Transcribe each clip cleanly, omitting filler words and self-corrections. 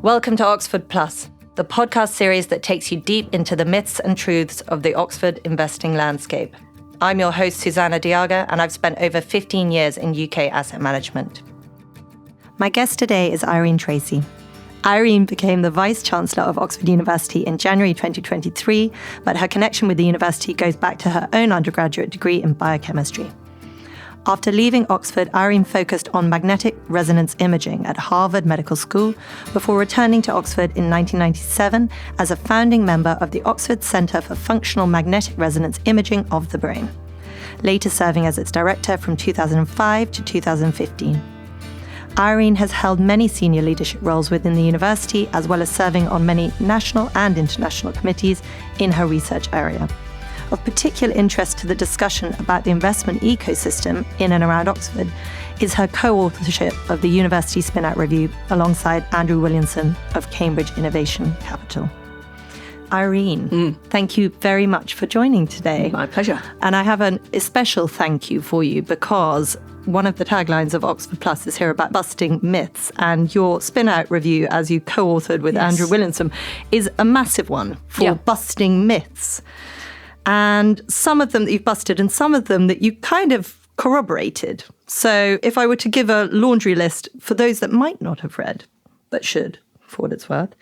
Welcome to Oxford Plus, the podcast series that takes you deep into the myths and truths of the Oxford investing landscape. I'm your host, Susanna Diaga, and I've spent over 15 years in UK asset management. My guest today is Irene Tracey. Irene became the Vice Chancellor of Oxford University in January 2023, but her connection with the university goes back to her own undergraduate degree in biochemistry. After leaving Oxford, Irene focused on magnetic resonance imaging at Harvard Medical School before returning to Oxford in 1997 as a founding member of the Oxford Centre for Functional Magnetic Resonance Imaging of the Brain, later serving as its director from 2005 to 2015. Irene has held many senior leadership roles within the university, as well as serving on many national and international committees in her research area. Of particular interest to the discussion about the investment ecosystem in and around Oxford is her co-authorship of the University Spin-Out Review alongside Andrew Williamson of Cambridge Innovation Capital. Irene, thank you very much for joining today. My pleasure. And I have a special thank you for you because one of the taglines of Oxford Plus is here about busting myths, and your Spin-Out Review, as you co-authored with Andrew Williamson, is a massive one for busting myths. And some of them that you've busted and some of them that you kind of corroborated. So if I were to give a laundry list for those that might not have read, but should, for what it's worth,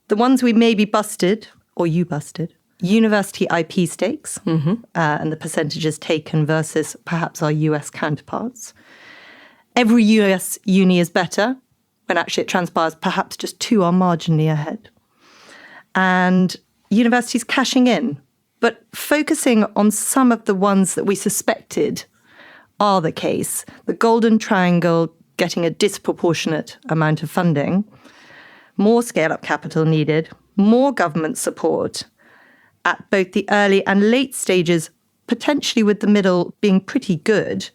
the ones we maybe busted, or you busted, university IP stakes and the percentages taken versus perhaps our US counterparts. Every US uni is better, when actually it transpires perhaps just two are marginally ahead. And universities cashing in, but focusing on some of the ones that we suspected are the case. The Golden Triangle getting a disproportionate amount of funding, more scale-up capital needed, more government support at both the early and late stages, potentially with the middle being pretty good,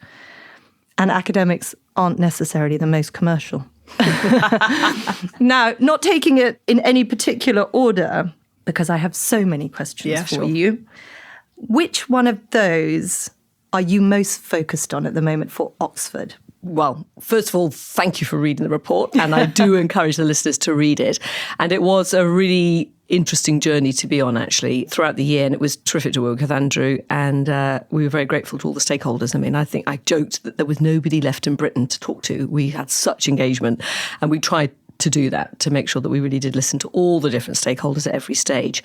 and academics aren't necessarily the most commercial. Now, not taking it in any particular order, because I have so many questions for you. Which one of those are you most focused on at the moment for Oxford? Well, first of all, thank you for reading the report, and I do encourage the listeners to read it. And it was a really interesting journey to be on, actually, throughout the year, and it was terrific to work with Andrew, and we were very grateful to all the stakeholders. I mean, I think I joked that there was nobody left in Britain to talk to. We had such engagement, and we tried to do that, to make sure that we really did listen to all the different stakeholders at every stage.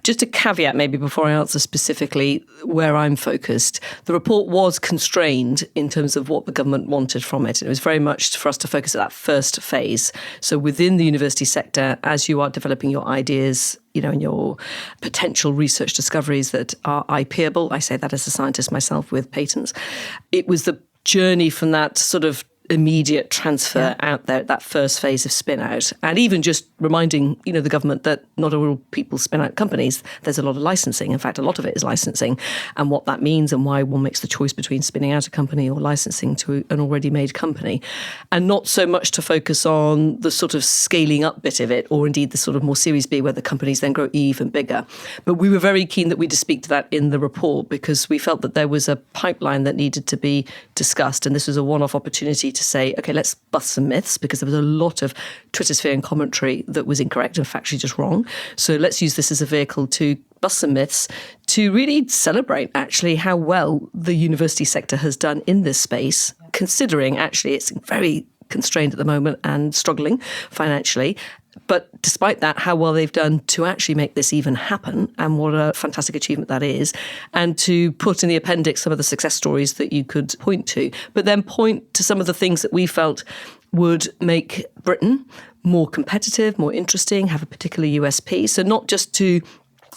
Just a caveat maybe before I answer specifically where I'm focused, the report was constrained in terms of what the government wanted from it. It was very much for us to focus at that first phase. So within the university sector, as you are developing your ideas, and your potential research discoveries that are IPable, I say that as a scientist myself with patents, it was the journey from that sort of immediate transfer out there, that first phase of spin out, and even just reminding the government that not all people spin out companies. There's a lot of licensing. In fact, a lot of it is licensing, and what that means and why one makes the choice between spinning out a company or licensing to an already made company, and not so much to focus on the sort of scaling up bit of it, or indeed the sort of more Series B where the companies then grow even bigger. But we were very keen that we to speak to that in the report because we felt that there was a pipeline that needed to be discussed, and this was a one-off opportunity to say, okay, let's bust some myths, because there was a lot of Twitter sphere and commentary that was incorrect and factually just wrong. So let's use this as a vehicle to bust some myths, to really celebrate actually how well the university sector has done in this space, considering actually it's very constrained at the moment and struggling financially. But despite that, how well they've done to actually make this even happen, and what a fantastic achievement that is, and to put in the appendix some of the success stories that you could point to, but then point to some of the things that we felt would make Britain more competitive, more interesting, have a particular USP. So not just to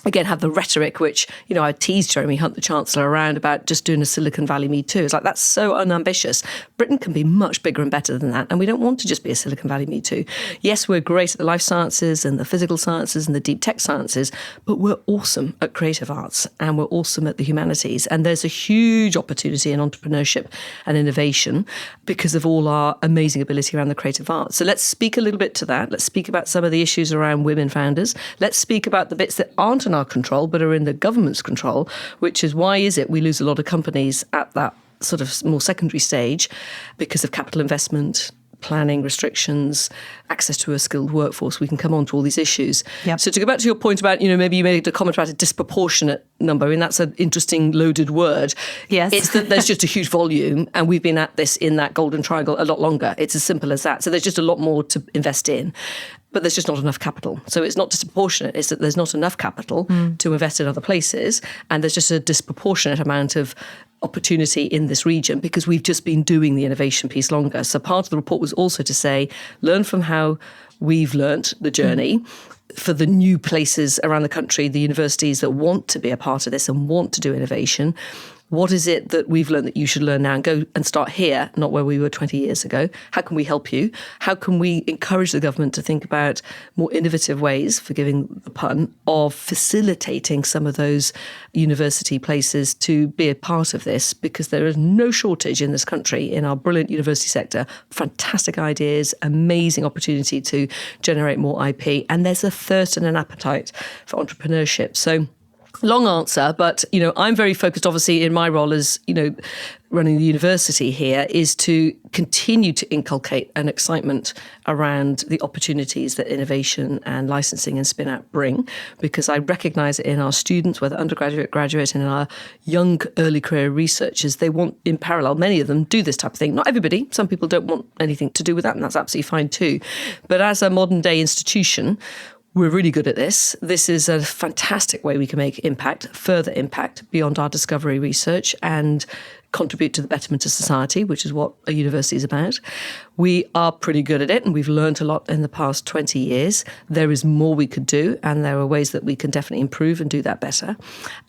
again, have the rhetoric, which, I teased Jeremy Hunt, the Chancellor, around about just doing a Silicon Valley Me Too. It's like, that's so unambitious. Britain can be much bigger and better than that. And we don't want to just be a Silicon Valley Me Too. Yes, we're great at the life sciences and the physical sciences and the deep tech sciences, but we're awesome at creative arts and we're awesome at the humanities. And there's a huge opportunity in entrepreneurship and innovation because of all our amazing ability around the creative arts. So let's speak a little bit to that. Let's speak about some of the issues around women founders. Let's speak about the bits that aren't in our control, but are in the government's control, which is why is it we lose a lot of companies at that sort of more secondary stage because of capital investment, planning restrictions, access to a skilled workforce. We can come on to all these issues. Yep. So to go back to your point about, maybe you made a comment about a disproportionate number. I mean, that's an interesting loaded word. Yes. It's that there's just a huge volume, and we've been at this in that golden triangle a lot longer. It's as simple as that. So there's just a lot more to invest in. But there's just not enough capital. So it's not disproportionate. It's that there's not enough capital to invest in other places. And there's just a disproportionate amount of opportunity in this region because we've just been doing the innovation piece longer. So part of the report was also to say, learn from how we've learnt the journey. For the new places around the country, the universities that want to be a part of this and want to do innovation, what is it that we've learned that you should learn now and go and start here, not where we were 20 years ago? How can we help you? How can we encourage the government to think about more innovative ways, forgiving the pun, of facilitating some of those university places to be a part of this? Because there is no shortage in this country, in our brilliant university sector, fantastic ideas, amazing opportunity to generate more IP. And there's a thirst and an appetite for entrepreneurship. So long answer, but, I'm very focused, obviously, in my role as, running the university here, is to continue to inculcate an excitement around the opportunities that innovation and licensing and spin-out bring, because I recognise it in our students, whether undergraduate, graduate, and in our young early career researchers, they want, in parallel, many of them do this type of thing. Not everybody. Some people don't want anything to do with that, and that's absolutely fine too. But as a modern day institution, we're really good at this. This is a fantastic way we can make further impact beyond our discovery research and contribute to the betterment of society, which is what a university is about. We are pretty good at it, and we've learned a lot in the past 20 years. There is more we could do, and there are ways that we can definitely improve and do that better.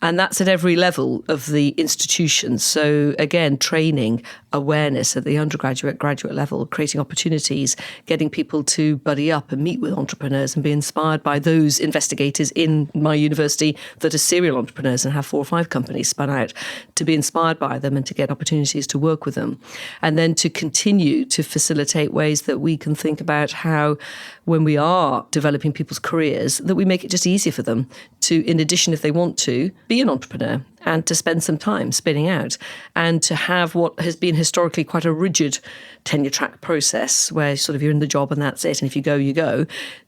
And that's at every level of the institution. So again, training, awareness at the undergraduate, graduate level, creating opportunities, getting people to buddy up and meet with entrepreneurs and be inspired by those investigators in my university that are serial entrepreneurs and have 4 or 5 companies spun out, to be inspired by them and to get opportunities to work with them. And then to continue to facilitate ways that we can think about how, when we are developing people's careers, that we make it just easier for them to, in addition, if they want to, be an entrepreneur and to spend some time spinning out and to have what has been historically quite a rigid tenure track process where sort of you're in the job and that's it. And if you go, you go.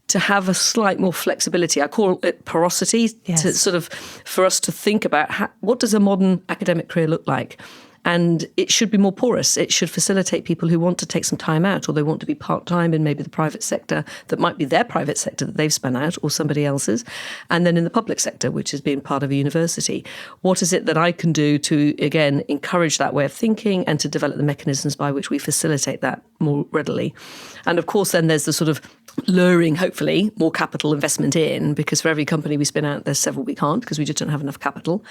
To have a slight more flexibility. I call it porosity, yes. To sort of, for us to think about what does a modern academic career look like? And it should be more porous. It should facilitate people who want to take some time out, or they want to be part-time in maybe the private sector that might be their private sector that they've spun out, or somebody else's. And then in the public sector, which has been part of a university. What is it that I can do to, again, encourage that way of thinking and to develop the mechanisms by which we facilitate that more readily? And of course, then there's the sort of luring, hopefully, more capital investment in, because for every company we spin out, there's several we can't because we just don't have enough capital.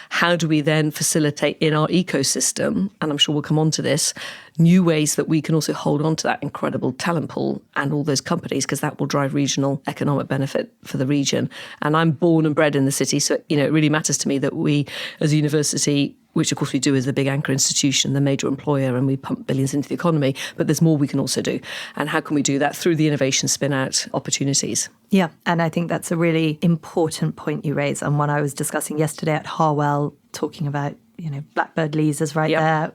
How do we then facilitate in our ecosystem, and I'm sure we'll come on to this, new ways that we can also hold on to that incredible talent pool and all those companies, because that will drive regional economic benefit for the region. And I'm born and bred in the city, so it really matters to me that we, as a university, which of course we do as the big anchor institution, the major employer, and we pump billions into the economy, but there's more we can also do. And how can we do that? Through the innovation spin-out opportunities. Yeah. And I think that's a really important point you raise, and one I was discussing yesterday at Harwell, talking about, Blackbird Lees is right there.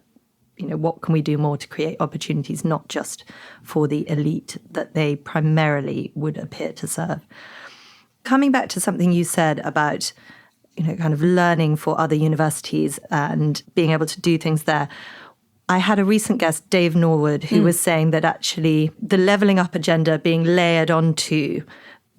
What can we do more to create opportunities, not just for the elite that they primarily would appear to serve? Coming back to something you said about kind of learning for other universities and being able to do things there. I had a recent guest, Dave Norwood, who was saying that actually the levelling up agenda being layered onto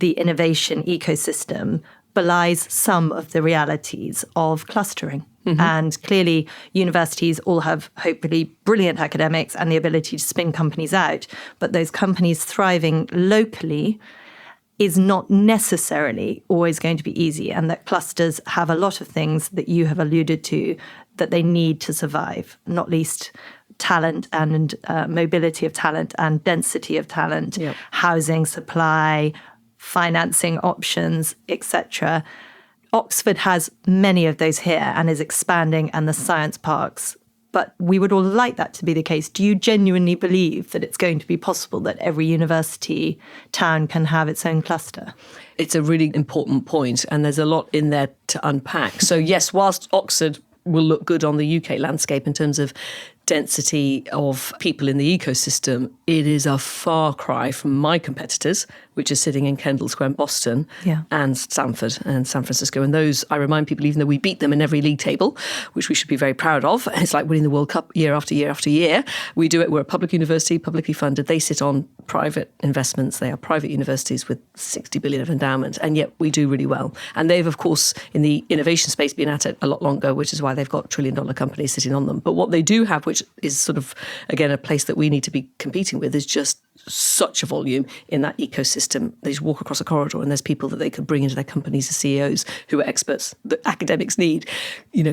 the innovation ecosystem belies some of the realities of clustering. Mm-hmm. And clearly, universities all have hopefully brilliant academics and the ability to spin companies out, but those companies thriving locally is not necessarily always going to be easy, and that clusters have a lot of things that you have alluded to that they need to survive, not least talent and mobility of talent and density of talent, housing supply, financing options, etc. Oxford has many of those here and is expanding, and the science parks. But we would all like that to be the case. Do you genuinely believe that it's going to be possible that every university town can have its own cluster? It's a really important point, and there's a lot in there to unpack. So yes, whilst Oxford will look good on the UK landscape in terms of density of people in the ecosystem, it is a far cry from my competitors, which are sitting in Kendall Square in Boston and Stanford and San Francisco. And those, I remind people, even though we beat them in every league table, which we should be very proud of, it's like winning the World Cup year after year after year. We do it. We're a public university, publicly funded. They sit on private investments. They are private universities with 60 billion of endowment, and yet we do really well. And they've, of course, in the innovation space, been at it a lot longer, which is why they've got trillion-dollar companies sitting on them. But what they do have, which is sort of, again, a place that we need to be competing with, is just such a volume in that ecosystem. They just walk across a corridor and there's people that they could bring into their companies as CEOs who are experts that academics need,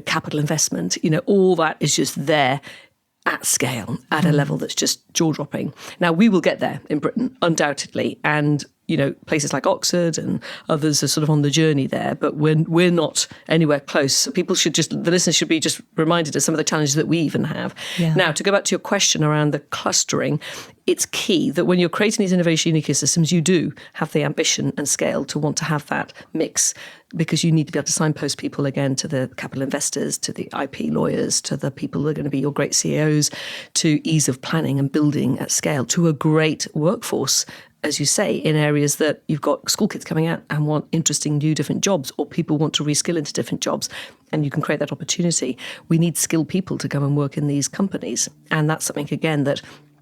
capital investment, all that is just there at scale, at a level that's just jaw-dropping. Now, we will get there in Britain, undoubtedly, and places like Oxford and others are sort of on the journey there, but we're not anywhere close. So the listeners should be just reminded of some of the challenges that we even have. Yeah. Now, to go back to your question around the clustering, it's key that when you're creating these innovation ecosystems, you do have the ambition and scale to want to have that mix, because you need to be able to signpost people again to the capital investors, to the IP lawyers, to the people who are going to be your great CEOs, to ease of planning and building at scale, to a great workforce, as you say, in areas that you've got school kids coming out and want interesting new different jobs, or people want to reskill into different jobs, and you can create that opportunity. We need skilled people to go and work in these companies. And that's something, again, that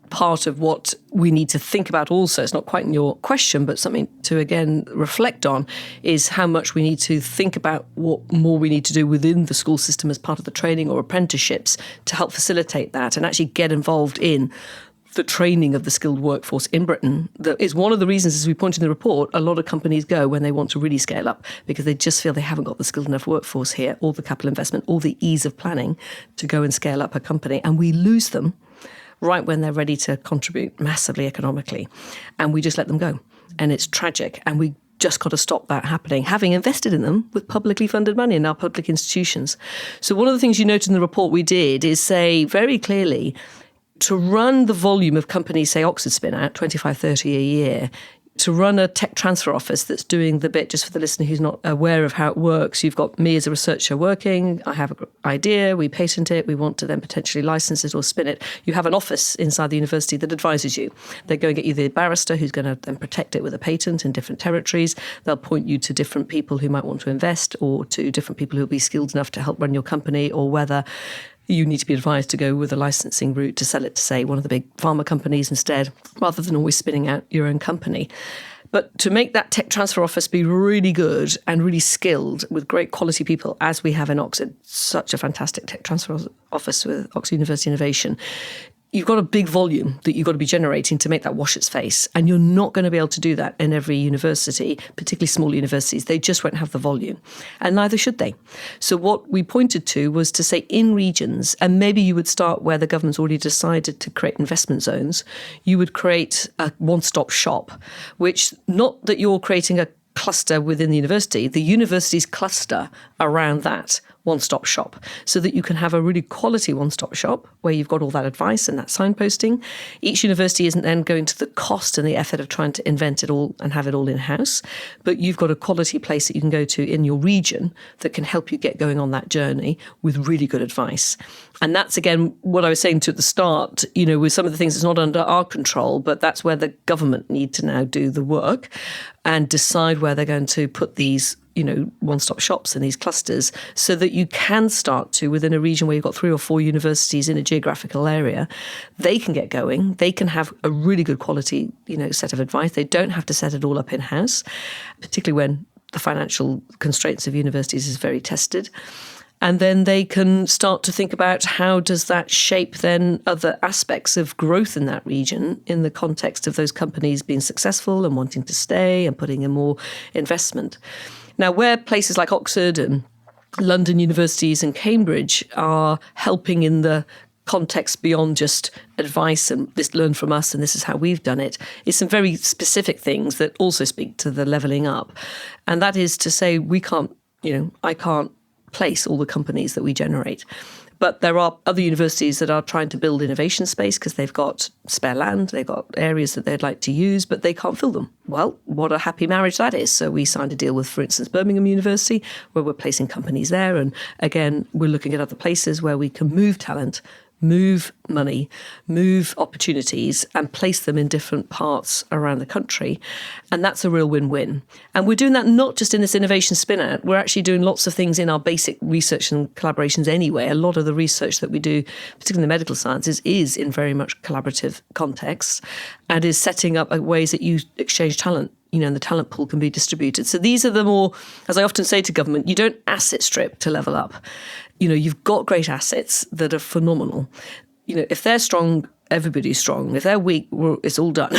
part of what we need to think about also, it's not quite in your question, but something to, again, reflect on, is how much we need to think about what more we need to do within the school system as part of the training or apprenticeships to help facilitate that and actually get involved in the training of the skilled workforce in Britain. That is one of the reasons, as we point in the report, a lot of companies go when they want to really scale up, because they just feel they haven't got the skilled enough workforce here, or the capital investment, or the ease of planning to go and scale up a company. And we lose them right when they're ready to contribute massively economically. And we just let them go. And it's tragic. And we just got to stop that happening, having invested in them with publicly funded money in our public institutions. So one of the things you noted in the report we did is say very clearly, to run the volume of companies, say Oxford spin out, 25, 30 a year, to run a tech transfer office that's doing the bit, just for the listener who's not aware of how it works, you've got me as a researcher working, I have an idea, we patent it, we want to then potentially license it or spin it. You have an office inside the university that advises you. They go and get you the barrister who's going to then protect it with a patent in different territories. They'll point you to different people who might want to invest, or to different people who'll be skilled enough to help run your company, or whether you need to be advised to go with a licensing route to sell it to, say, one of the big pharma companies instead, rather than always spinning out your own company. But to make that tech transfer office be really good and really skilled with great quality people, as we have in Oxford, such a fantastic tech transfer office with Oxford University Innovation, you've got a big volume that you've got to be generating to make that wash its face. And you're not going to be able to do that in every university, particularly small universities. They just won't have the volume. And neither should they. So what we pointed to was to say in regions, and maybe you would start where the government's already decided to create investment zones, you would create a one-stop shop, which, not that you're creating a cluster within the university's cluster around that one-stop shop, so that you can have a really quality one-stop shop where you've got all that advice and that signposting. Each university isn't then going to the cost and the effort of trying to invent it all and have it all in-house, but you've got a quality place that you can go to in your region that can help you get going on that journey with really good advice. And that's, again, what I was saying to at the start, with some of the things that's not under our control, but that's where the government need to now do the work and decide where they're going to put these one-stop shops and these clusters, so that you can start to, within a region where you've got 3 or 4 universities in a geographical area, they can get going. They can have a really good quality, set of advice. They don't have to set it all up in-house, particularly when the financial constraints of universities is very tested. And then they can start to think about how does that shape then other aspects of growth in that region in the context of those companies being successful and wanting to stay and putting in more investment. Now, where places like Oxford and London universities and Cambridge are helping in the context beyond just advice and this learn from us and this is how we've done it, is some very specific things that also speak to the levelling up. And that is to say, we can't, I can't place all the companies that we generate. But there are other universities that are trying to build innovation space because they've got spare land, they've got areas that they'd like to use, but they can't fill them. Well, what a happy marriage that is. So we signed a deal with, for instance, Birmingham University, where we're placing companies there. And again, we're looking at other places where we can move talent move money, move opportunities, and place them in different parts around the country. And that's a real win-win. And we're doing that not just in this innovation spin-out. We're actually doing lots of things in our basic research and collaborations anyway. A lot of the research that we do, particularly in the medical sciences, is in very much collaborative contexts and is setting up ways that you exchange talent. And the talent pool can be distributed. So these are the more, as I often say to government, you don't asset strip to level up. You've got great assets that are phenomenal. If they're strong, everybody's strong. If they're weak, it's all done.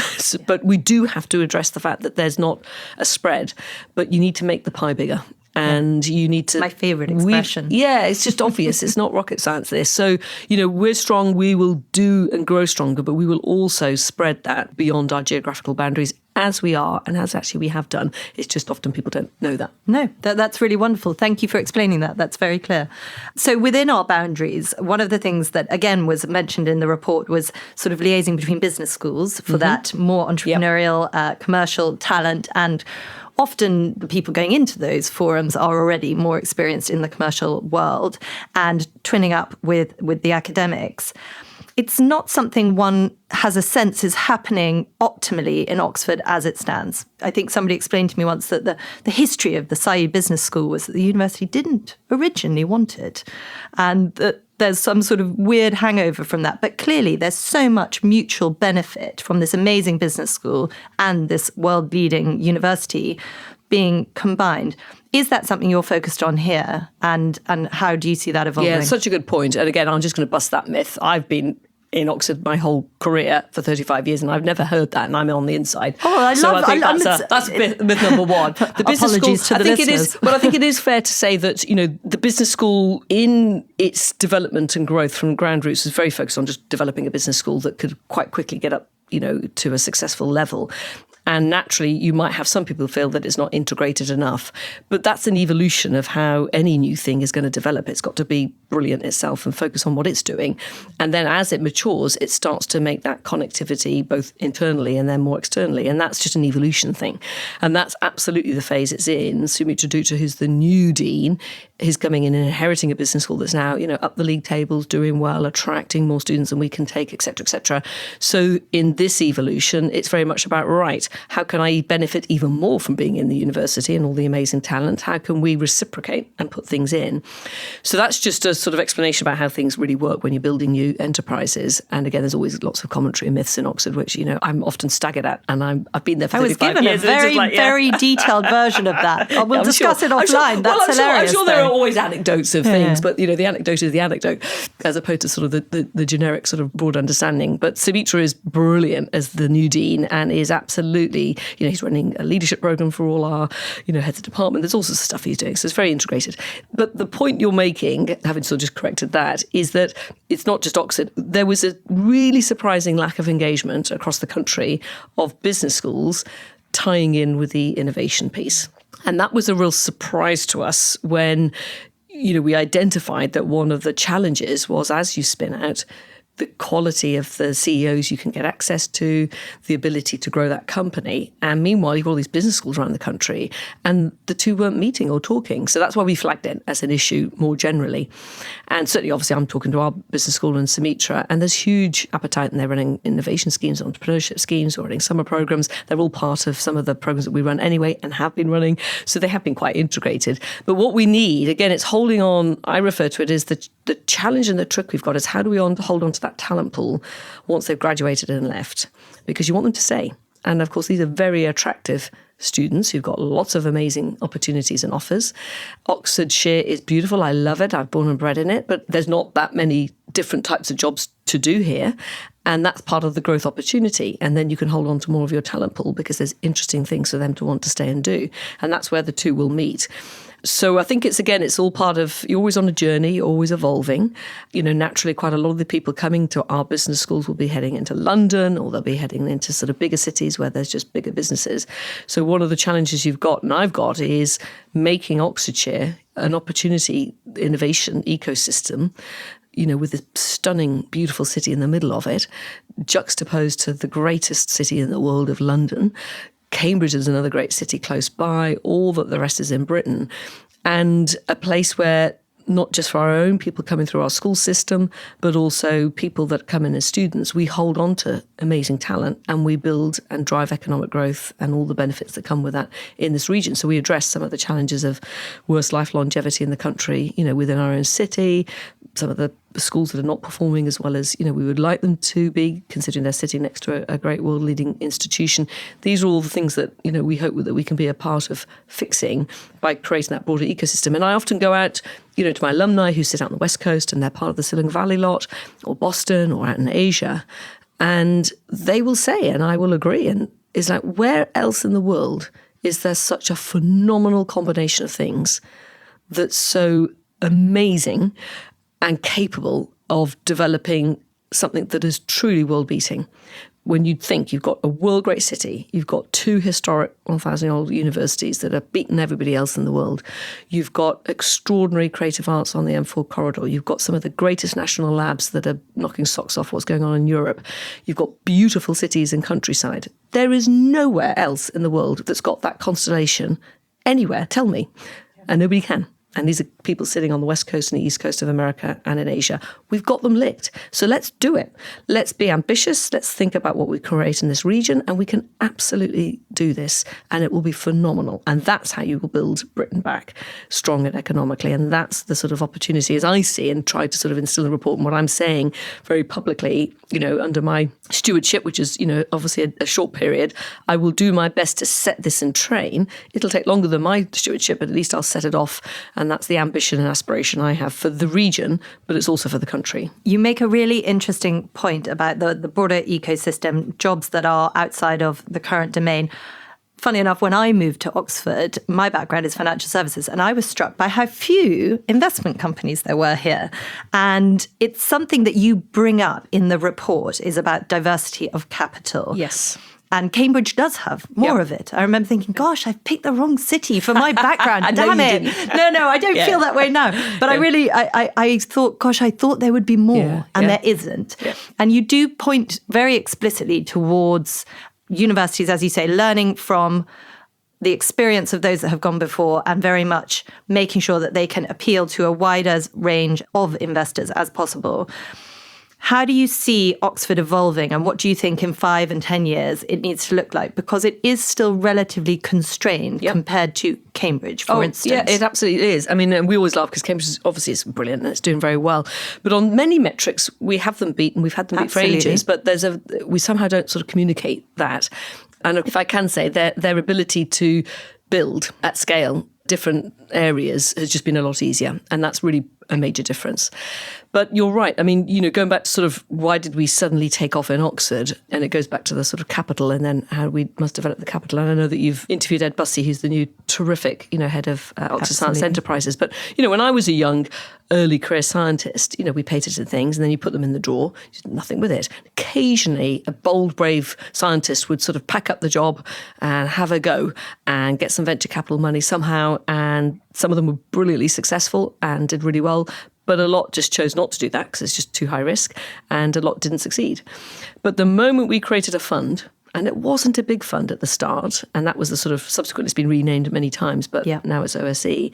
But we do have to address the fact that there's not a spread, but you need to make the pie bigger. And you need to... My favourite expression. It's just obvious. It's not rocket science, this. So, we're strong. We will do and grow stronger, but we will also spread that beyond our geographical boundaries as we are and as actually we have done. It's just often people don't know that. No, that's really wonderful. Thank you for explaining that. That's very clear. So within our boundaries, one of the things that, again, was mentioned in the report was sort of liaising between business schools for that more entrepreneurial, commercial talent. And often the people going into those forums are already more experienced in the commercial world and twinning up with the academics. It's not something one has a sense is happening optimally in Oxford as it stands. I think somebody explained to me once that the history of the Saïd Business School was that the university didn't originally want it, and that there's some sort of weird hangover from that. But clearly there's so much mutual benefit from this amazing business school and this world-leading university being combined. Is that something you're focused on here? And how do you see that evolving? Yeah, such a good point. And again, I'm just going to bust that myth. I've been in Oxford my whole career for 35 years, and I've never heard that, and I'm on the inside. That's myth number one. The business apologies school, to the listeners. I think it is fair to say that the business school in its development and growth from ground roots is very focused on just developing a business school that could quite quickly get up to a successful level. And naturally, you might have some people feel that it's not integrated enough. But that's an evolution of how any new thing is going to develop. It's got to be brilliant itself and focus on what it's doing. And then as it matures, it starts to make that connectivity both internally and then more externally. And that's just an evolution thing. And that's absolutely the phase it's in. Sumitra Dutta, who's the new dean, is coming in and inheriting a business school that's now, up the league tables, doing well, attracting more students than we can take, et cetera, et cetera. So in this evolution, it's very much about, right, how can I benefit even more from being in the university and all the amazing talent? How can we reciprocate and put things in? So that's just a sort of explanation about how things really work when you're building new enterprises. And again, there's always lots of commentary and myths in Oxford, which, I'm often staggered at. And I've been there for 35 years. I was given a very detailed version of that. We'll discuss it offline. That's hilarious. I'm sure there are always anecdotes of things, but, the anecdote is the anecdote, as opposed to sort of the generic sort of broad understanding. But Sumitra is brilliant as the new dean and is absolutely, he's running a leadership program for all our, heads of department. There's all sorts of stuff he's doing. So it's very integrated. But the point you're making, having sort of just corrected that, is that it's not just Oxford. There was a really surprising lack of engagement across the country of business schools tying in with the innovation piece. And that was a real surprise to us when, we identified that one of the challenges was, as you spin out, the quality of the CEOs you can get access to, the ability to grow that company. And meanwhile, you've got all these business schools around the country, and the two weren't meeting or talking. So that's why we flagged it as an issue more generally. And certainly, obviously, I'm talking to our business school in Sumitra, and there's huge appetite, and they're running innovation schemes, entrepreneurship schemes, or running summer programs. They're all part of some of the programs that we run anyway and have been running. So they have been quite integrated. But what we need, again, it's holding on. I refer to it as the challenge and the trick we've got is how do we hold on to that talent pool once they've graduated and left, because you want them to stay. And of course, these are very attractive students who've got lots of amazing opportunities and offers. Oxfordshire is beautiful. I love it. I've born and bred in it, but there's not that many different types of jobs to do here. And that's part of the growth opportunity. And then you can hold on to more of your talent pool because there's interesting things for them to want to stay and do. And that's where the two will meet. So I think it's all part of, you're always on a journey, you're always evolving. Naturally, quite a lot of the people coming to our business schools will be heading into London, or they'll be heading into sort of bigger cities where there's just bigger businesses. So one of the challenges you've got, and I've got, is making Oxfordshire an opportunity innovation ecosystem, with this stunning, beautiful city in the middle of it, juxtaposed to the greatest city in the world of London. Cambridge is another great city close by, all that the rest is in Britain, and a place where not just for our own people coming through our school system, but also people that come in as students. We hold on to amazing talent and we build and drive economic growth and all the benefits that come with that in this region. So we address some of the challenges of worse life longevity in the country, within our own city, some of the schools that are not performing as well as, we would like them to be, considering they're sitting next to a great world-leading institution. These are all the things that, we hope that we can be a part of fixing by creating that broader ecosystem. And I often go out, to my alumni who sit out on the West Coast and they're part of the Silicon Valley lot or Boston or out in Asia, and they will say, and I will agree, and it's like, where else in the world is there such a phenomenal combination of things that's so amazing and capable of developing something that is truly world-beating? When you think you've got a world-great city, you've got 2 historic 1,000-year-old universities that have beaten everybody else in the world, you've got extraordinary creative arts on the M4 corridor, you've got some of the greatest national labs that are knocking socks off what's going on in Europe, you've got beautiful cities and countryside. There is nowhere else in the world that's got that constellation anywhere, tell me, and nobody can. And these are people sitting on the West Coast and the East Coast of America and in Asia. We've got them licked. So let's do it. Let's be ambitious. Let's think about what we create in this region. And we can absolutely do this. And it will be phenomenal. And that's how you will build Britain back strong and economically. And that's the sort of opportunity as I see and try to sort of instill in the report. And what I'm saying very publicly, under my stewardship, which is, obviously a short period, I will do my best to set this in train. It'll take longer than my stewardship, but at least I'll set it off. And that's the ambition and aspiration I have for the region, but it's also for the country. You make a really interesting point about the broader ecosystem, jobs that are outside of the current domain. Funny enough, when I moved to Oxford, my background is financial services, and I was struck by how few investment companies there were here. And it's something that you bring up in the report is about diversity of capital. Yes. And Cambridge does have more of it. I remember thinking, gosh, I've picked the wrong city for my background. Damn it. No, I don't feel that way now. But I thought, gosh, I thought there would be more. There isn't. Yeah. And you do point very explicitly towards universities, as you say, learning from the experience of those that have gone before and very much making sure that they can appeal to a wider range of investors as possible. How do you see Oxford evolving, and what do you think in 5 and 10 years it needs to look like? Because it is still relatively constrained compared to Cambridge, for instance. Yeah, it absolutely is. I mean, and we always laugh because Cambridge obviously is brilliant and it's doing very well. But on many metrics, we have them beaten. We've had them beat for ages, but we somehow don't sort of communicate that. And if I can say, their ability to build at scale different areas has just been a lot easier. And that's really a major difference. But you're right. I mean, going back to sort of why did we suddenly take off in Oxford? And it goes back to the sort of capital and then how we must develop the capital. And I know that you've interviewed Ed Bussey, who's the new terrific, head of Oxford Science Enterprises. But, when I was a young early career scientist, we patented things and then you put them in the drawer, you did nothing with it. Occasionally, a bold, brave scientist would sort of pack up the job and have a go and get some venture capital money somehow. And some of them were brilliantly successful and did really well. But a lot just chose not to do that because it's just too high risk, and a lot didn't succeed. But the moment we created a fund, and it wasn't a big fund at the start, and that was the sort of, subsequently it's been renamed many times, but now it's OSE,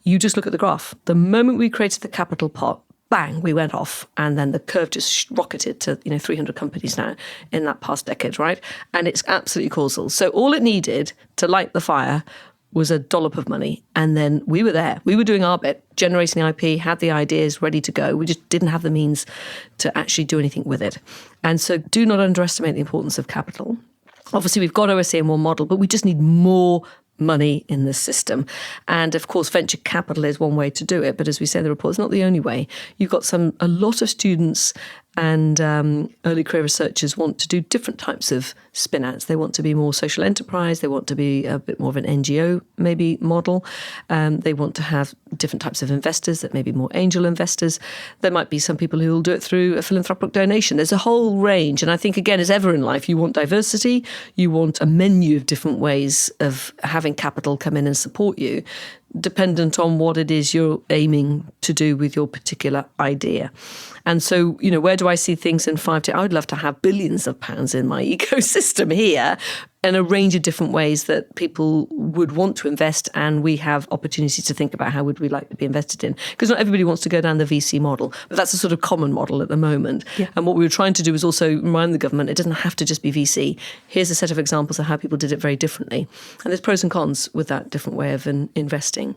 you just look at the graph. The moment we created the capital pot, bang, we went off. And then the curve just rocketed to, 300 companies now in that past decade, right? And it's absolutely causal. So all it needed to light the fire was a dollop of money. And then we were there. We were doing our bit, generating IP, had the ideas ready to go. We just didn't have the means to actually do anything with it. And so do not underestimate the importance of capital. Obviously, we've got OSA and one model, but we just need more money in the system. And of course, venture capital is one way to do it. But as we say in the report, it's not the only way. You've got a lot of students and early career researchers want to do different types of spin-outs. They want to be more social enterprise. They want to be a bit more of an NGO maybe model. They want to have different types of investors that may be more angel investors. There might be some people who will do it through a philanthropic donation. There's a whole range. And I think, again, as ever in life, you want diversity. You want a menu of different ways of having capital come in and support you, dependent on what it is you're aiming to do with your particular idea. And so, where do I see things in 5 to 10? I would love to have billions of pounds in my ecosystem here and a range of different ways that people would want to invest, and we have opportunities to think about how would we like to be invested in. Because not everybody wants to go down the VC model, but that's a sort of common model at the moment. Yeah. And what we were trying to do is also remind the government it doesn't have to just be VC. Here's a set of examples of how people did it very differently. And there's pros and cons with that different way of investing.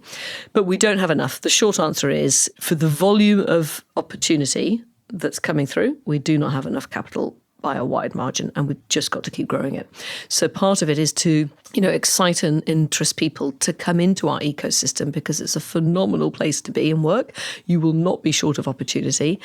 But we don't have enough. The short answer is, for the volume of opportunity that's coming through, we do not have enough capital by a wide margin, and we've just got to keep growing it. So part of it is to, excite and interest people to come into our ecosystem, because it's a phenomenal place to be and work. You will not be short of opportunity,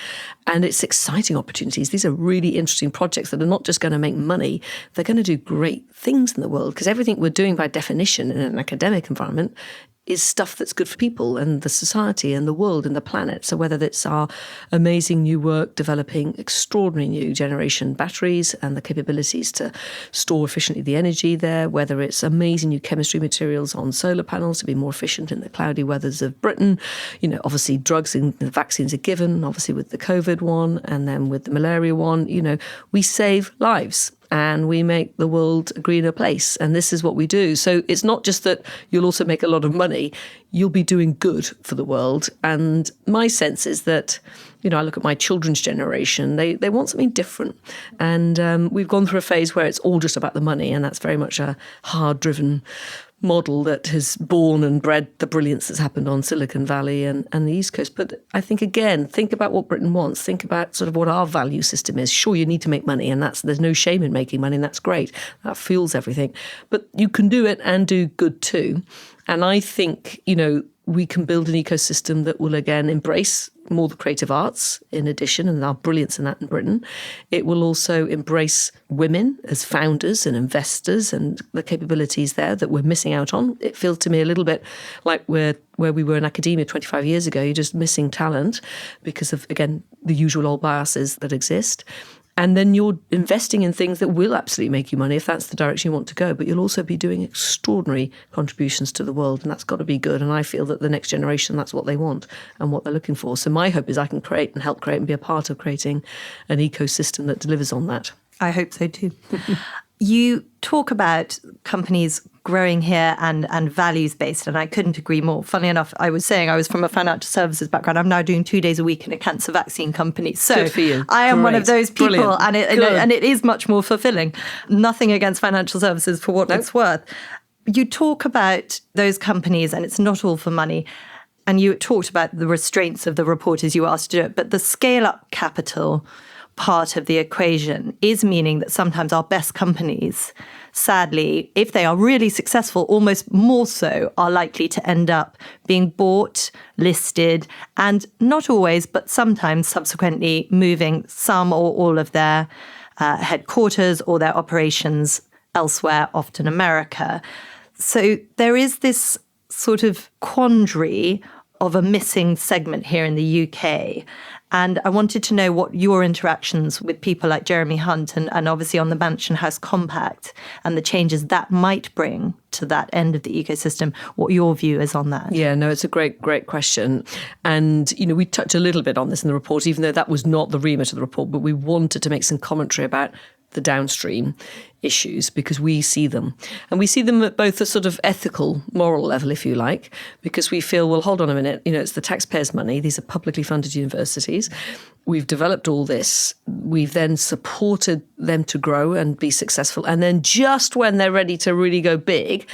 and it's exciting opportunities. These are really interesting projects that are not just going to make money, they're going to do great things in the world, because everything we're doing by definition in an academic environment is stuff that's good for people and the society and the world and the planet. So whether it's our amazing new work developing extraordinary new generation batteries and the capabilities to store efficiently the energy there, whether it's amazing new chemistry materials on solar panels to be more efficient in the cloudy weathers of Britain, obviously drugs and vaccines are given, obviously with the COVID one, and then with the malaria one, we save lives. And we make the world a greener place. And this is what we do. So it's not just that you'll also make a lot of money, you'll be doing good for the world. And my sense is that, I look at my children's generation, they want something different. And we've gone through a phase where it's all just about the money. And that's very much a hard-driven model that has born and bred the brilliance that's happened on Silicon Valley and the East Coast. But I think, again, think about what Britain wants. Think about sort of what our value system is. Sure, you need to make money, and there's no shame in making money, and that's great. That fuels everything. But you can do it and do good too. And I think, we can build an ecosystem that will, again, embrace more the creative arts in addition, and our brilliance in that in Britain. It will also embrace women as founders and investors and the capabilities there that we're missing out on. It feels to me a little bit like where we were in academia 25 years ago. You're just missing talent because of, again, the usual old biases that exist. And then you're investing in things that will absolutely make you money if that's the direction you want to go. But you'll also be doing extraordinary contributions to the world, and that's got to be good. And I feel that the next generation, that's what they want and what they're looking for. So my hope is I can create and help create and be a part of creating an ecosystem that delivers on that. I hope so too. You talk about companies growing here and values-based, and I couldn't agree more. Funnily enough, I was saying I was from a financial services background. I'm now doing 2 days a week in a cancer vaccine company. So good for you. I am one of those people, brilliant. and it is much more fulfilling. Nothing against financial services for what it's worth. You talk about those companies, and it's not all for money. And you talked about the restraints of the report as you asked to do it, but the scale-up capital part of the equation is meaning that sometimes our best companies, sadly, if they are really successful, almost more so, are likely to end up being bought, listed, and not always, but sometimes subsequently moving some or all of their headquarters or their operations elsewhere, often America. So there is this sort of quandary of a missing segment here in the UK. And I wanted to know what your interactions with people like Jeremy Hunt and obviously on the Mansion House Compact and the changes that might bring to that end of the ecosystem, what your view is on that. Yeah, no, it's a great question. And, we touched a little bit on this in the report, even though that was not the remit of the report, but we wanted to make some commentary about the downstream issues because we see them. And we see them at both a sort of ethical, moral level, if you like, because we feel, well, hold on a minute, it's the taxpayers' money. These are publicly funded universities. We've developed all this. We've then supported them to grow and be successful. And then just when they're ready to really go big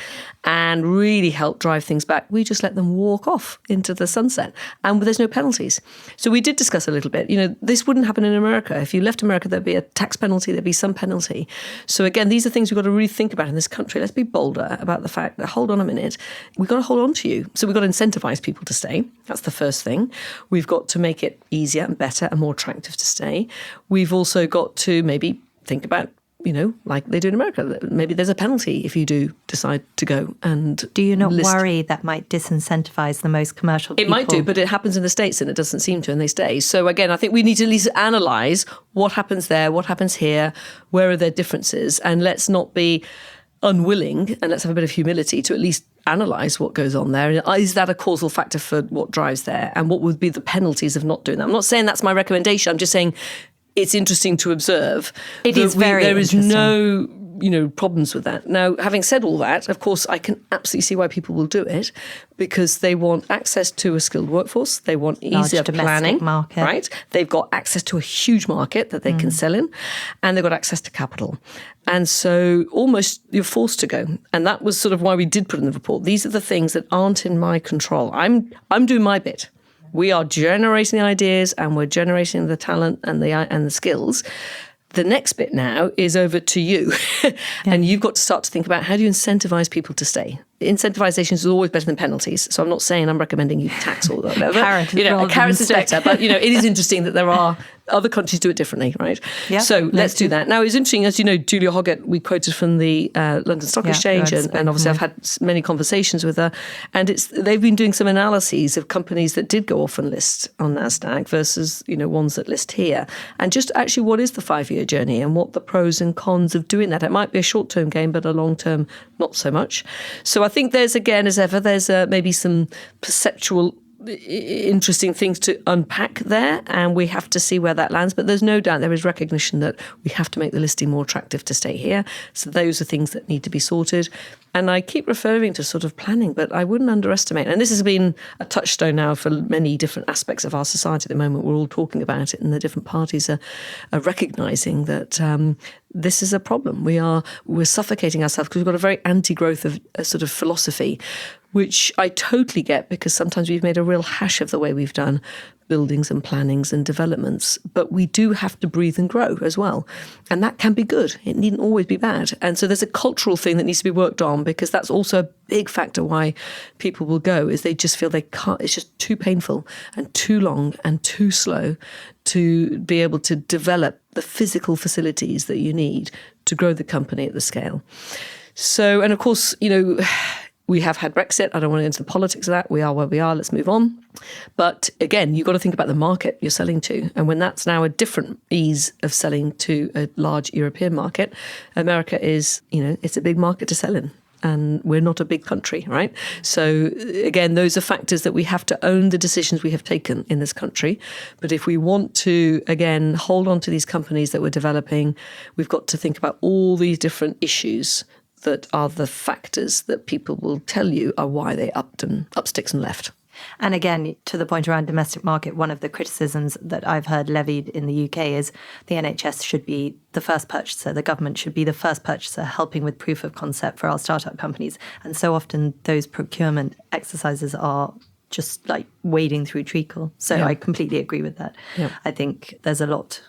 and really help drive things back, we just let them walk off into the sunset. And there's no penalties. So we did discuss a little bit, this wouldn't happen in America. If you left America, there'd be a tax penalty, there'd be some penalty. So again, these are things we've got to really think about in this country. Let's be bolder about the fact that, hold on a minute, we've got to hold on to you. So we've got to incentivize people to stay. That's the first thing. We've got to make it easier and better and more attractive to stay. We've also got to maybe think about, like they do in America, maybe there's a penalty if you do decide to go and do you not worry that might disincentivize the most commercial people? It might do, but it happens in the States and it doesn't seem to, and they stay. So again, I think we need to at least analyse what happens there, what happens here, where are their differences, and let's not be unwilling, and let's have a bit of humility to at least analyse what goes on there. Is that a causal factor for what drives there? And what would be the penalties of not doing that? I'm not saying that's my recommendation. I'm just saying it's interesting to observe. It is very There is interesting. no problems with that. Now, having said all that, of course, I can absolutely see why people will do it, because they want access to a skilled workforce. They want easier planning, market. Right? They've got access to a huge market that they can sell in, and they've got access to capital. And so almost you're forced to go. And that was sort of why we did put in the report. These are the things that aren't in my control. I'm doing my bit. We are generating the ideas, and we're generating the talent and the skills. The next bit now is over to you. And you've got to start to think about, how do you incentivize people to stay? Incentivization is always better than penalties. So I'm not saying I'm recommending you tax or whatever. A carrot is better. But, it is interesting that there are other countries do it differently, right? Yeah, so let's do that. Now, it's interesting, as you know, Julia Hoggett, we quoted from the London Stock Exchange, and obviously I've had many conversations with her. And they've been doing some analyses of companies that did go off and list on NASDAQ versus, ones that list here. And just actually, what is the 5-year journey and what the pros and cons of doing that? It might be a short-term gain, but a long-term, not so much. So I think there's, again, as ever, there's maybe some perceptual interesting things to unpack there, and we have to see where that lands. But there's no doubt there is recognition that we have to make the listing more attractive to stay here. So those are things that need to be sorted. And I keep referring to sort of planning, but I wouldn't underestimate. And this has been a touchstone now for many different aspects of our society at the moment. We're all talking about it, and the different parties are recognising that this is a problem. We're suffocating ourselves because we've got a very anti-growth of a sort of philosophy, which I totally get, because sometimes we've made a real hash of the way we've done buildings and plannings and developments. But we do have to breathe and grow as well. And that can be good. It needn't always be bad. And so there's a cultural thing that needs to be worked on, because that's also a big factor why people will go, is they just feel they can't, it's just too painful and too long and too slow to be able to develop the physical facilities that you need to grow the company at the scale. So, and of course, we have had Brexit. I don't want to get into the politics of that. We are where we are. Let's move on. But again, you've got to think about the market you're selling to. And when that's now a different ease of selling to a large European market, America is, it's a big market to sell in. And we're not a big country, right? So again, those are factors that we have to own the decisions we have taken in this country. But if we want to, again, hold on to these companies that we're developing, we've got to think about all these different issues that are the factors that people will tell you are why they up sticks and left. And again, to the point around domestic market, one of the criticisms that I've heard levied in the UK is the NHS should be the first purchaser, the government should be the first purchaser, helping with proof of concept for our startup companies. And so often those procurement exercises are just like wading through treacle. So I completely agree with that. Yeah. I think there's a lot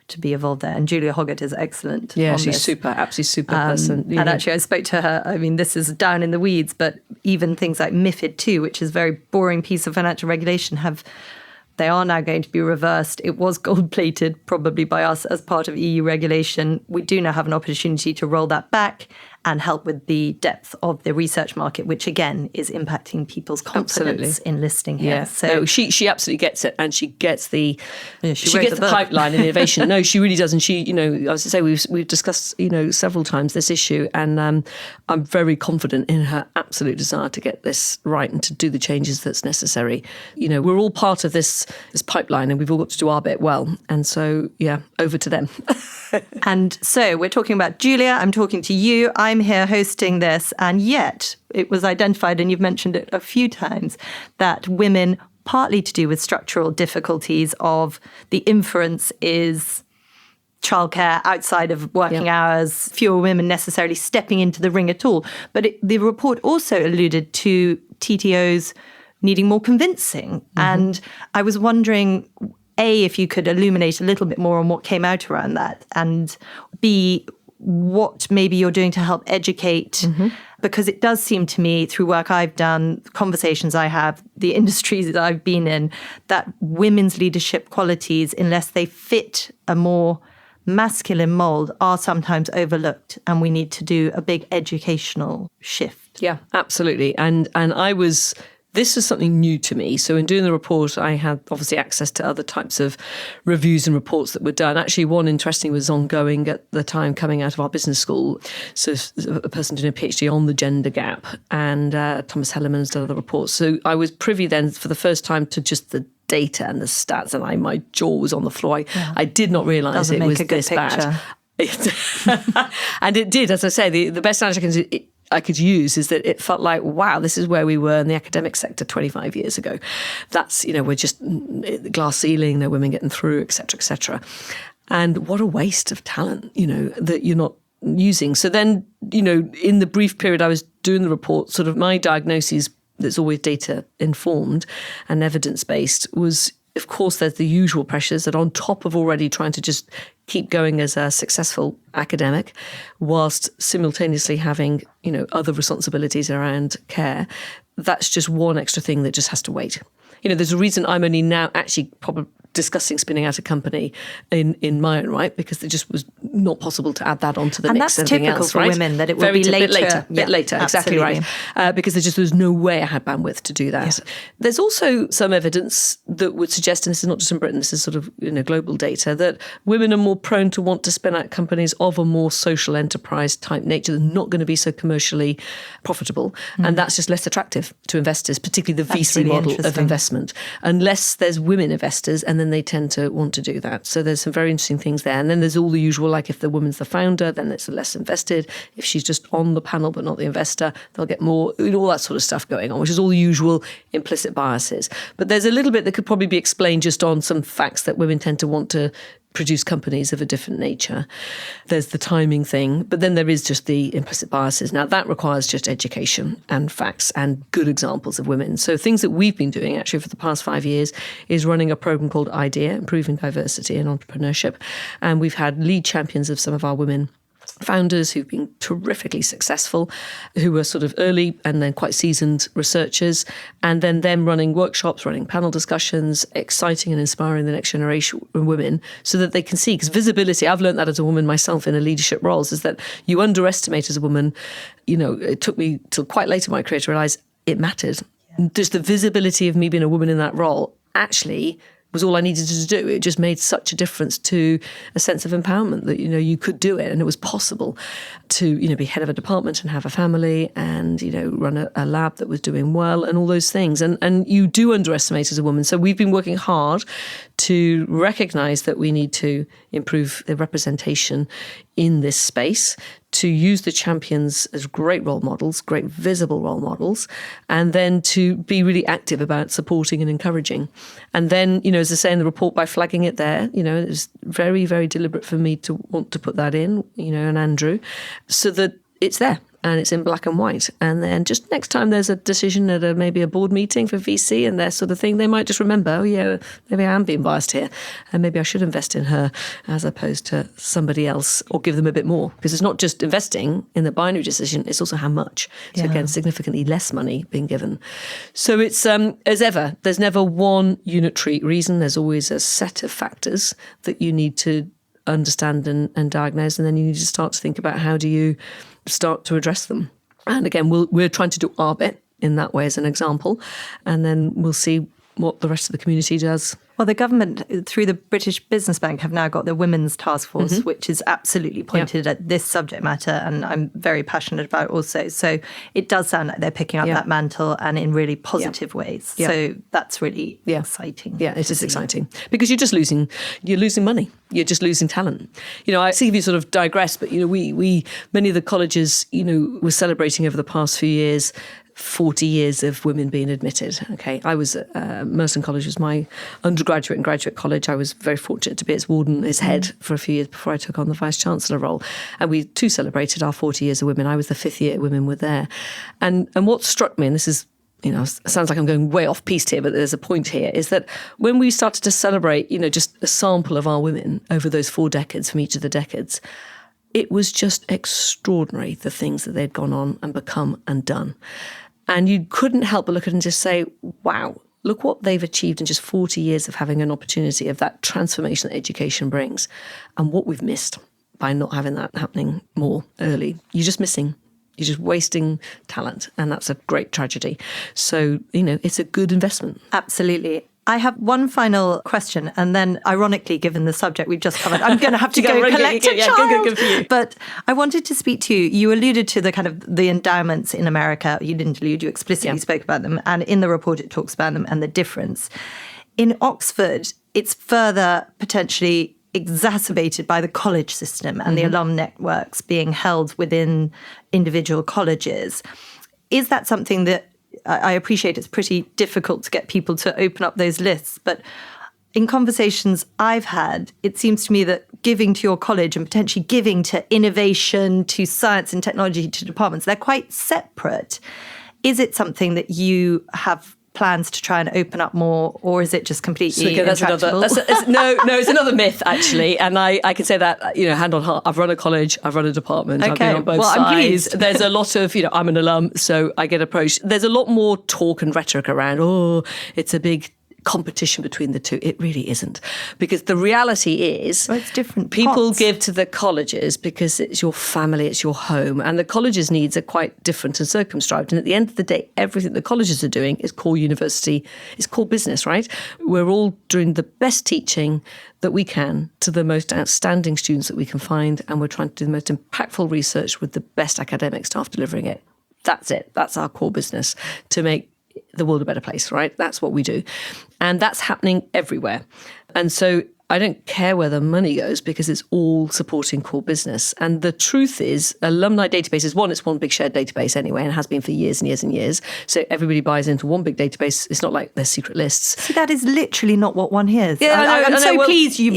to be evolved there. And Julia Hoggett is excellent. Yeah, she's super, absolutely super person. And actually, I spoke to her. I mean, this is down in the weeds, but even things like MiFID II, which is a very boring piece of financial regulation, they are now going to be reversed. It was gold-plated probably by us as part of EU regulation. We do now have an opportunity to roll that back and help with the depth of the research market, which again is impacting people's confidence in listing here. Yeah. So she absolutely gets it, and she gets the she gets the pipeline and innovation. No, she really does, and she, as I say, we've discussed several times this issue, and I'm very confident in her absolute desire to get this right and to do the changes that's necessary. We're all part of this pipeline, and we've all got to do our bit well. And so over to them. And so we're talking about Julia. I'm talking to you. I'm here hosting this, and yet it was identified, and you've mentioned it a few times, that women, partly to do with structural difficulties of the inference is childcare outside of working hours, fewer women necessarily stepping into the ring at all. But the report also alluded to TTOs needing more convincing. Mm-hmm. And I was wondering, A, if you could illuminate a little bit more on what came out around that, and B, what maybe you're doing to help educate, because it does seem to me, through work I've done, conversations I have, the industries that I've been in, that women's leadership qualities, unless they fit a more masculine mold, are sometimes overlooked, and we need to do a big educational shift. Yeah, absolutely. And this was something new to me. So in doing the report, I had obviously access to other types of reviews and reports that were done. Actually, one interesting was ongoing at the time coming out of our business school. So a person doing a PhD on the gender gap, and Thomas Hellerman has done other reports. So I was privy then for the first time to just the data and the stats, and my jaw was on the floor. I did not realise it was this bad. And it did, as I say, the best analogy I could use is that it felt like, wow, this is where we were in the academic sector 25 years ago. That's, we're just glass ceiling, no women getting through, et cetera, et cetera. And what a waste of talent, that you're not using. So then, in the brief period I was doing the report, sort of my diagnosis that's always data informed and evidence based was, of course, there's the usual pressures that on top of already trying to just keep going as a successful academic, whilst simultaneously having, other responsibilities around care. That's just one extra thing that just has to wait. There's a reason I'm only now actually probably discussing spinning out a company in my own right, because it just was not possible to add that onto the mix. And that's typical else, for right? women, that it will be later. Bit later, exactly right. Because there's no way I had bandwidth to do that. Yeah. There's also some evidence that would suggest, and this is not just in Britain, this is sort of global data, that women are more prone to want to spin out companies of a more social enterprise type nature. They're not going to be so commercially profitable. And that's just less attractive to investors, particularly the VC really model of investment, unless there's women investors, and then they tend to want to do that. So there's some very interesting things there. And then there's all the usual, like if the woman's the founder, then it's less invested. If she's just on the panel but not the investor, they'll get more, all that sort of stuff going on, which is all the usual implicit biases. But there's a little bit that could probably be explained just on some facts that women tend to want to produce companies of a different nature. There's the timing thing, but then there is just the implicit biases. Now, that requires just education and facts and good examples of women. So things that we've been doing actually for the past 5 years is running a program called IDEA, Improving Diversity in Entrepreneurship. And we've had lead champions of some of our women founders who've been terrifically successful, who were sort of early and then quite seasoned researchers, and then them running workshops, running panel discussions, exciting and inspiring the next generation of women so that they can see. Because visibility, I've learned that as a woman myself in a leadership roles, is that you underestimate as a woman. It took me till quite late in my career to realise it mattered. Yeah. Just the visibility of me being a woman in that role actually was all I needed to do. It just made such a difference to a sense of empowerment that, you could do it and it was possible to, be head of a department and have a family and, run a lab that was doing well and all those things. And you do underestimate as a woman. So we've been working hard to recognise that we need to improve the representation in this space, to use the champions as great role models, great visible role models, and then to be really active about supporting and encouraging. And then, as I say in the report, by flagging it there, it was very, very deliberate for me to want to put that in, and Andrew, so that it's there. And it's in black and white. And then just next time there's a decision at maybe a board meeting for VC and their sort of thing, they might just remember, oh yeah, maybe I am being biased here and maybe I should invest in her as opposed to somebody else, or give them a bit more. Because it's not just investing in the binary decision, it's also how much. So again, significantly less money being given. So it's, as ever, there's never one unitary reason. There's always a set of factors that you need to understand and diagnose. And then you need to start to think about how do you start to address them. And again, we're trying to do our bit in that way as an example, and then we'll see what the rest of the community does. Well, the government, through the British Business Bank, have now got the Women's Task Force, which is absolutely pointed at this subject matter, and I'm very passionate about also. So it does sound like they're picking up that mantle and in really positive ways. Yeah. So that's really exciting. Yeah, it is exciting because you're losing money. You're just losing talent. I see if you sort of digress, but, we many of the colleges, were celebrating over the past few years 40 years of women being admitted. Okay, I was Merton College was my undergraduate and graduate college. I was very fortunate to be its warden, its head for a few years before I took on the Vice Chancellor role. And we too celebrated our 40 years of women. I was the 5th year women were there. And what struck me, and this is, sounds like I'm going way off piste here, but there's a point here, is that when we started to celebrate, just a sample of our women over those 4 decades from each of the decades, it was just extraordinary, the things that they'd gone on and become and done. And you couldn't help but look at it and just say, wow, look what they've achieved in just 40 years of having an opportunity of that transformation that education brings, and what we've missed by not having that happening more early. You're just missing. You're just wasting talent, and that's a great tragedy. So, it's a good investment. Absolutely. I have one final question, and then, ironically, given the subject we've just covered, I'm going to have to go collect a child. Good for you. But I wanted to speak to you. You alluded to the kind of the endowments in America. You didn't allude, you explicitly spoke about them. And in the report, it talks about them and the difference. In Oxford, it's further potentially exacerbated by the college system and the alum networks being held within individual colleges. Is that something that I appreciate? It's pretty difficult to get people to open up those lists, but in conversations I've had, it seems to me that giving to your college and potentially giving to innovation, to science and technology, to departments, they're quite separate. Is it something that you have plans to try and open up more, or is it just completely intractable? It's another myth, actually. And I can say that, hand on heart, I've run a college, I've run a department, I've been on both sides. I'm pleased. There's a lot of, I'm an alum, so I get approached. There's a lot more talk and rhetoric around, it's a big competition between the two. It really isn't, because the reality is it's different. People give to the colleges because it's your family, it's your home, and the colleges' needs are quite different and circumscribed. And at the end of the day, everything the colleges are doing is core university, is core business, right? We're all doing the best teaching that we can to the most outstanding students that we can find, and we're trying to do the most impactful research with the best academic staff delivering it. That's it. That's our core business, to make the world a better place, right? That's what we do. And that's happening everywhere. And so I don't care where the money goes, because it's all supporting core business. And the truth is, alumni databases, it's one big shared database anyway, and has been for years and years and years. So everybody buys into one big database. It's not like there's secret lists. See, that is literally not what one hears. Yeah, I'm so pleased you've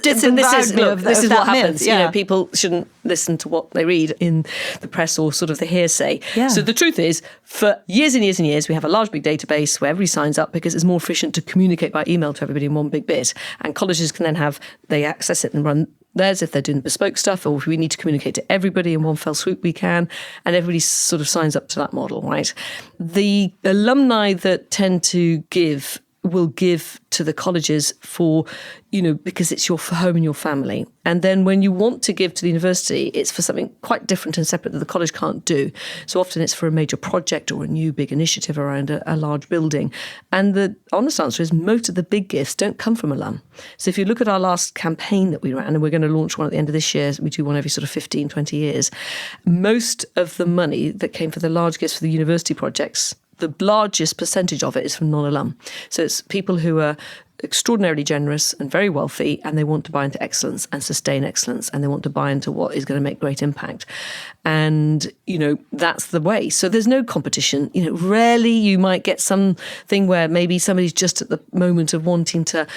disemboweled me of this is that what happens. myth. People shouldn't listen to what they read in the press or sort of the hearsay. Yeah. So the truth is, for years and years and years, we have a large big database where everybody signs up, because it's more efficient to communicate by email to everybody in one big bit. And colleges can then they access it and run theirs if they're doing bespoke stuff, or if we need to communicate to everybody in one fell swoop, we can. And everybody sort of signs up to that model, right? The alumni that tend to give will give to the colleges for, because it's your home and your family. And then when you want to give to the university, it's for something quite different and separate that the college can't do. So often it's for a major project or a new big initiative around a large building. And the honest answer is, most of the big gifts don't come from alum. So if you look at our last campaign that we ran, and we're going to launch one at the end of this year, we do one every sort of 15, 20 years, most of the money that came for the large gifts for the university projects, the largest percentage of it is from non-alum. So it's people who are extraordinarily generous and very wealthy, and they want to buy into excellence and sustain excellence, and they want to buy into what is going to make great impact. And, that's the way. So there's no competition. Rarely you might get something where maybe somebody's just at the moment of wanting to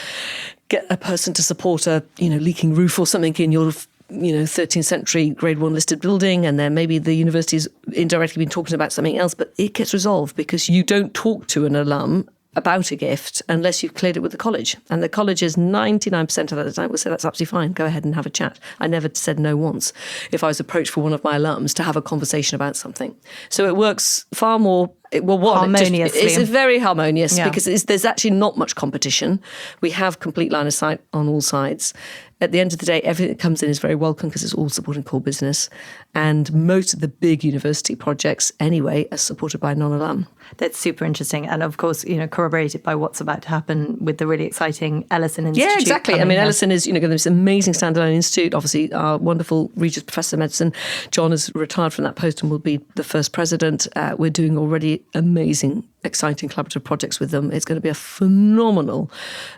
get a person to support a, leaking roof or something in your 13th century grade 1 listed building, and then maybe the university's indirectly been talking about something else, but it gets resolved because you don't talk to an alum about a gift unless you've cleared it with the college. And the colleges 99% of the time will say, that's absolutely fine, go ahead and have a chat. I never said no once if I was approached for one of my alums to have a conversation about something. So it works far more harmoniously. It's very harmonious, because there's actually not much competition. We have complete line of sight on all sides. At the end of the day, everything that comes in is very welcome, because it's all supporting core business. And most of the big university projects anyway are supported by non-alum. That's super interesting. And of course, corroborated by what's about to happen with the really exciting Ellison Institute. Yeah, exactly. Ellison is, got this amazing standalone institute. Obviously, our wonderful Regis Professor of Medicine, John, has retired from that post and will be the first president. We're doing already amazing, exciting collaborative projects with them. It's going to be a phenomenal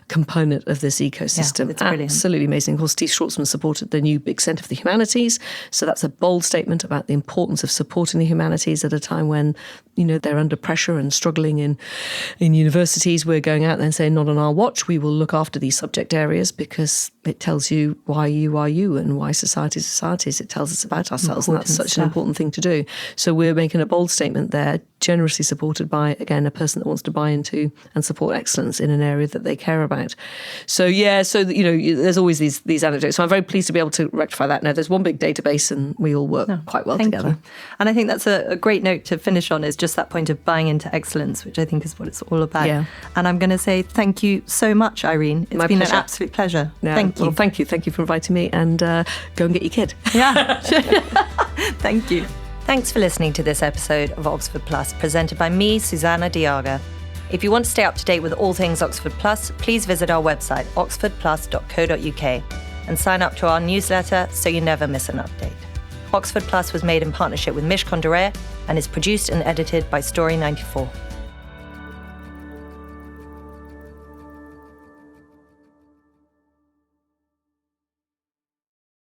component of this ecosystem. It's brilliant. Absolutely amazing. Of course, Steve Schwartzman supported the new big Centre for the Humanities. So that's a bold statement about the importance of supporting the humanities at a time when, they're under pressure and struggling in universities. We're going out there and saying, not on our watch, we will look after these subject areas, because it tells you why you are you and why society is societies. It tells us about ourselves, and that's such an important thing to do. So we're making a bold statement there, generously supported by, again, a person that wants to buy into and support excellence in an area that they care about. So, there's always these anecdotes. So I'm very pleased to be able to rectify that. Now, there's one big database and we all work quite well together. You. And I think that's a great note to finish on, is just that point of buying into excellence, which I think is what it's all about. Yeah. And I'm going to say thank you so much, Irene. It's been an absolute pleasure. Yeah. Thank you. Well, thank you. Thank you for inviting me, and go and get your kid. Yeah. Thank you. Thanks for listening to this episode of Oxford Plus, presented by me, Susanna Diaga. If you want to stay up to date with all things Oxford Plus, please visit our website, oxfordplus.co.uk, and sign up to our newsletter so you never miss an update. Oxford Plus was made in partnership with Mish Kondaraya and is produced and edited by Story 94.